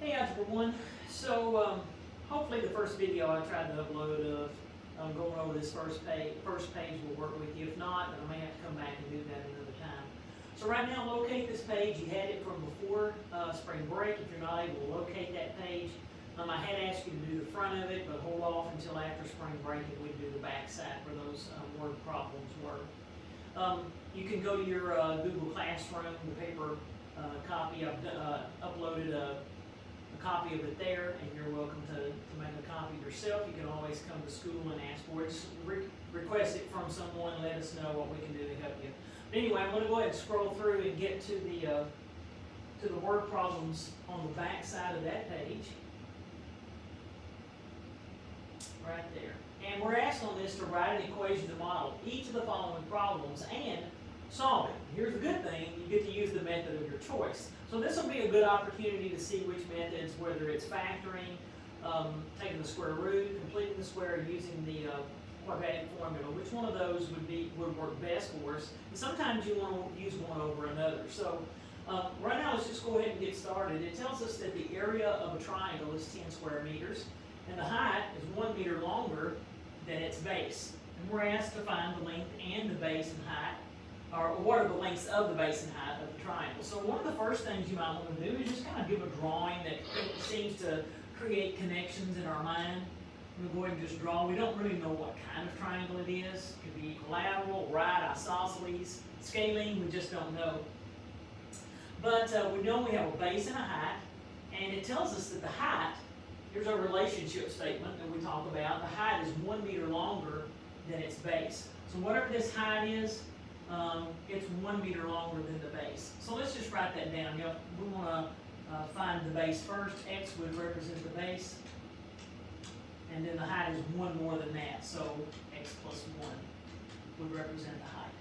Hey Algebra 1, so hopefully the first video I tried to upload of going over this first page will work with you. If not, then I may have to come back and do that another time. So right now, locate this page. You had it from before spring break. If you're not able to locate that page, I had asked you to do the front of it, but hold off until after spring break and we'd do the back side where those word problems were. You can go to your Google Classroom, the paper copy. I've uploaded a copy of it there, and you're welcome to make a copy yourself. You can always come to school and ask for it. Just request it from someone, let us know what we can do to help you. But anyway, I'm going to go ahead and scroll through and get to the word problems on the back side of that page. Right there. And we're asked on this to write an equation to model each of the following problems and solve it. Here's the good thing, you get to use the method of your choice. So this will be a good opportunity to see which methods, whether it's factoring, taking the square root, completing the square, using the quadratic formula, which one of those would work best for us. And sometimes you want to use one over another. So right now, let's just go ahead and get started. It tells us that the area of a triangle is 10 square meters, and the height is 1 meter longer than its base. And we're asked to find the length and the base and height, or what are the lengths of the base and height of the triangle. So one of the first things you might want to do is just kind of give a drawing that seems to create connections in our mind. We'll go ahead and just draw. We don't really know what kind of triangle it is. It could be equilateral, right, isosceles, scaling, we just don't know. But we know we have a base and a height, and it tells us that the height, here's our relationship statement that we talk about, the height is 1 meter longer than its base. So whatever this height is, it's 1 meter longer than the base. So let's just write that down. We want to find the base first. X would represent the base, and then the height is 1 more than that. So x plus 1 would represent the height.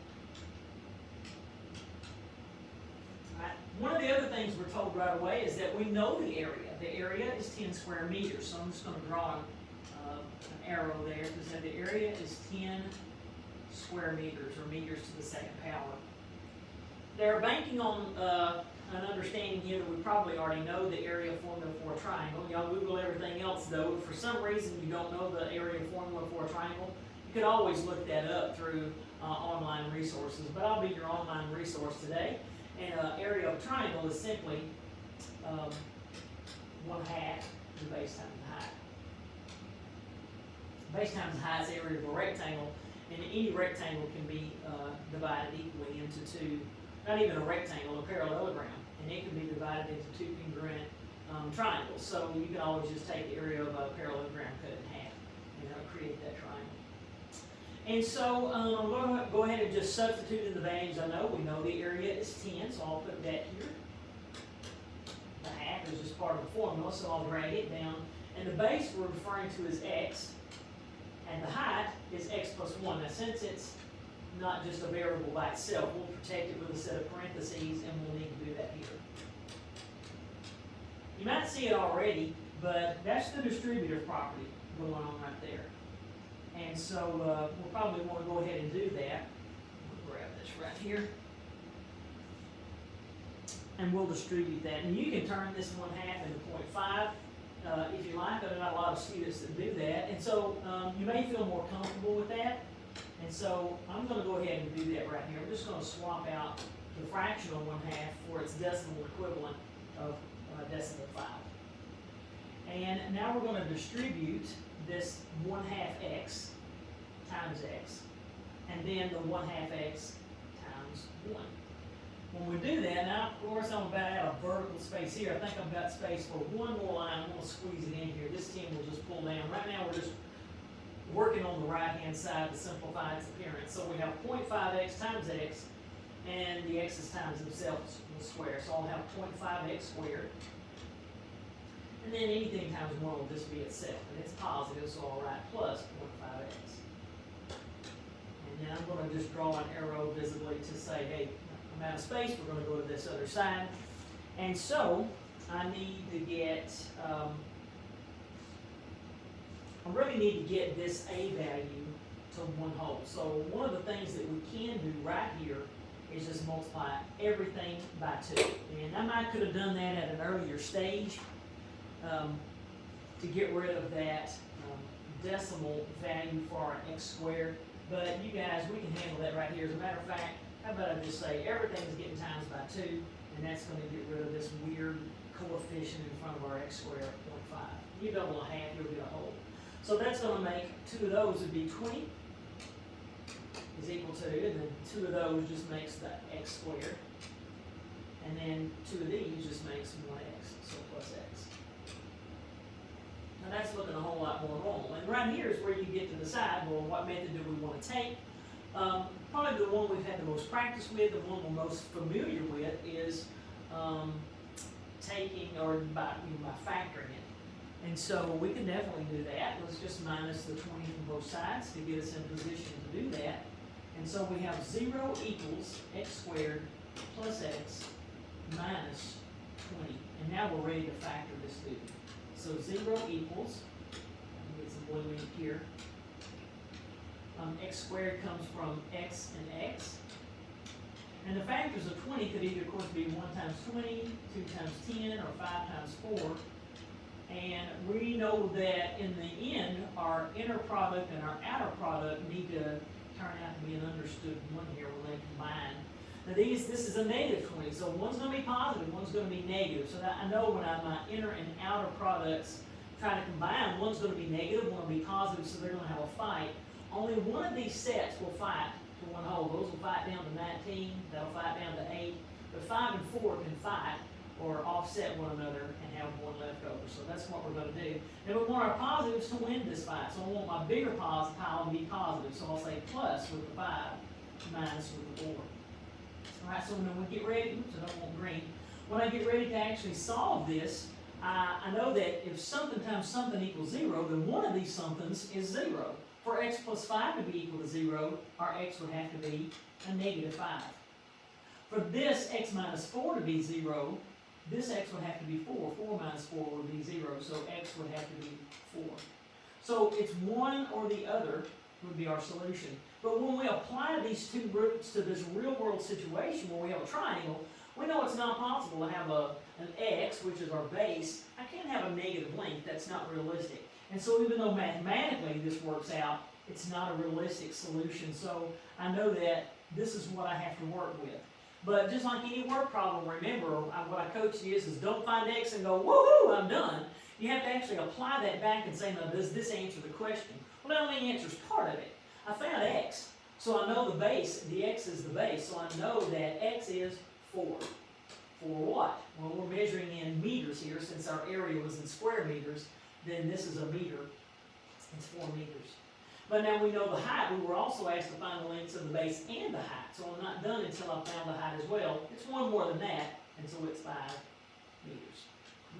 All right. One of the other things we're told right away is that we know the area. The area is 10 square meters. So I'm just going to draw an arrow there to say the area is 10 square meters, or meters to the second power. They're banking on an understanding here that we probably already know the area formula for a triangle. Y'all Google everything else though. If for some reason you don't know the area formula for a triangle, you could always look that up through online resources. But I'll be your online resource today. And area of a triangle is simply 1/2 the base times the height. Base times the height is the area of a rectangle. And any rectangle can be divided equally into two, not even a rectangle, a parallelogram. And it can be divided into two congruent triangles. So you can always just take the area of a parallelogram, cut it in half, and that'll create that triangle. And so I'm going to go ahead and just substitute in the values I know. We know the area is 10, so I'll put that here. The half is just part of the formula, so I'll drag it down. And the base we're referring to as x. And the height is x plus 1. Now, since it's not just a variable by itself, we'll protect it with a set of parentheses, and we'll need to do that here. You might see it already, but that's the distributive property going on right there. And so we'll probably want to go ahead and do that. We'll grab this right here. And we'll distribute that. And you can turn this 1/2 into 0.5. If you like, there are not a lot of students that do that. And so you may feel more comfortable with that. And so I'm going to go ahead and do that right here. I'm just going to swap out the fractional 1/2 for its decimal equivalent of decimal 5. And now we're going to distribute this 1/2 x times x, and then the 1/2 x times 1. When we do that, now of course I'm about out of vertical space here. I think I've got space for one more line. I'm going to squeeze it in here. This 10 will just pull down. Right now we're just working on the right-hand side to simplify its appearance. So we have 0.5x times x, and the x's times themselves will square. So I'll have 0.5x squared. And then anything times 1 will just be itself. And it's positive, so I'll write plus 0.5x. And then I'm going to just draw an arrow visibly to say, hey, I'm out of space, we're going to go to this other side. And so I need to get, I really need to get this a value to 1/2. So one of the things that we can do right here is just multiply everything by 2. And I might could have done that at an earlier stage, to get rid of that decimal value for our x squared. But you guys, we can handle that right here. As a matter of fact, how about I just say everything's getting times by 2, and that's going to get rid of this weird coefficient in front of our x squared, 0.5. You double a half, you'll get a whole. So that's going to make 2 of those would be 20 is equal to, and then 2 of those just makes the x squared. And then 2 of these just makes 1x, so plus x. Now that's looking a whole lot more normal. And right here is where you get to decide, well, what method do we want to take? Probably the one we've had the most practice with, the one we're most familiar with is taking, or by factoring it. And so we can definitely do that. Let's just minus the 20 from both sides to get us in position to do that. And so we have 0 equals x squared plus x minus 20. And now we're ready to factor this dude. So 0 equals, let me get some blue ink here. X squared comes from x and x. And the factors of 20 could either, of course, be 1 times 20, 2 times 10, or 5 times 4. And we know that in the end, our inner product and our outer product need to turn out to be an understood one here when they combine. Now this is a negative 20, so one's going to be positive, one's going to be negative. So that I know when my inner and outer products try to combine, one's going to be negative, one will be positive, so they're going to have a fight. Only one of these sets will fight to one whole. Those will fight down to 19, that'll fight down to 8. But 5 and 4 can fight or offset one another and have one left over. So that's what we're going to do. And we want our positives to win this fight. So I want my bigger pile to be positive. So I'll say plus with the 5, minus with the 4. Alright, so when we get ready, oops, I don't want green. When I get ready to actually solve this, I know that if something times something equals 0, then one of these somethings is 0. For x plus 5 to be equal to 0, our x would have to be a negative 5. For this x minus 4 to be 0, this x would have to be 4. 4 minus 4 would be 0, so x would have to be 4. So it's one or the other would be our solution. But when we apply these two roots to this real world situation where we have a triangle, we know it's not possible to have an x, which is our base. I can't have a negative length, that's not realistic. And so even though mathematically this works out, it's not a realistic solution. So I know that this is what I have to work with. But just like any word problem, remember, what I coach you is don't find x and go, woohoo, I'm done. You have to actually apply that back and say, now, does this answer the question? Well, that only answers part of it. I found x, so I know the base, the x is the base, so I know that x is 4. For what? Well, we're measuring in meters here, since our area was in square meters, then this is a meter, it's 4 meters. But now we know the height. We were also asked to find the lengths of the base and the height, so I'm not done until I found the height as well. It's one more than that, and so it's 5 meters.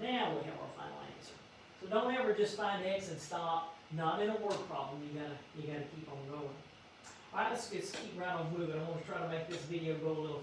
Now we have our final answer. So don't ever just find x and stop. Not in a word problem. You gotta keep on going. All right, let's keep right on moving. I want to try to make this video go a little